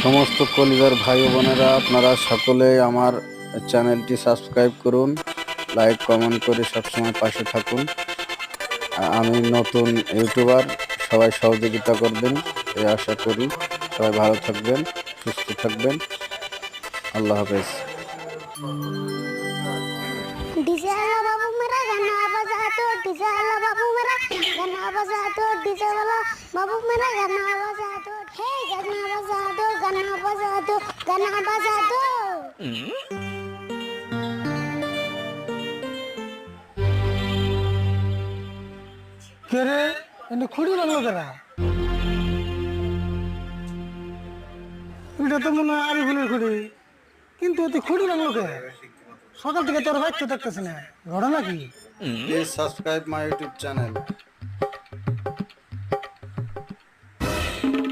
সমস্ত কলিজার ভাই ও বোনেরা, আপনারা সকলেই আমার চ্যানেলটি সাবস্ক্রাইব করুন, লাইক কমেন্ট করে সবসময় পাশে থাকুন। আমি নতুন ইউটিউবার, সবাই সহযোগিতা করবেন এই আশা করি। সবাই ভালো থাকবেন, সুস্থ থাকবেন। আল্লাহ হাফেজ। डीजे वाला बाबू मेरा गाना बजा दो, डीजे वाला बाबू मेरा गाना बजा दो, डीजे वाला बाबू मेरा गाना बजा दो, हे गाना बजा दो, गाना बजा दो, गाना बजा दो। কে রে এনে খুঁড়ি বাংলো কেনা? এটা তো মনে হয় আরিফুলের খুঁড়ি, কিন্তু এতে খুঁড়ি বাংলো কে? সকাল থেকে তোর বাইক তো দেখতেছি না, ঘটনা কি? Please subscribe my YouTube channel.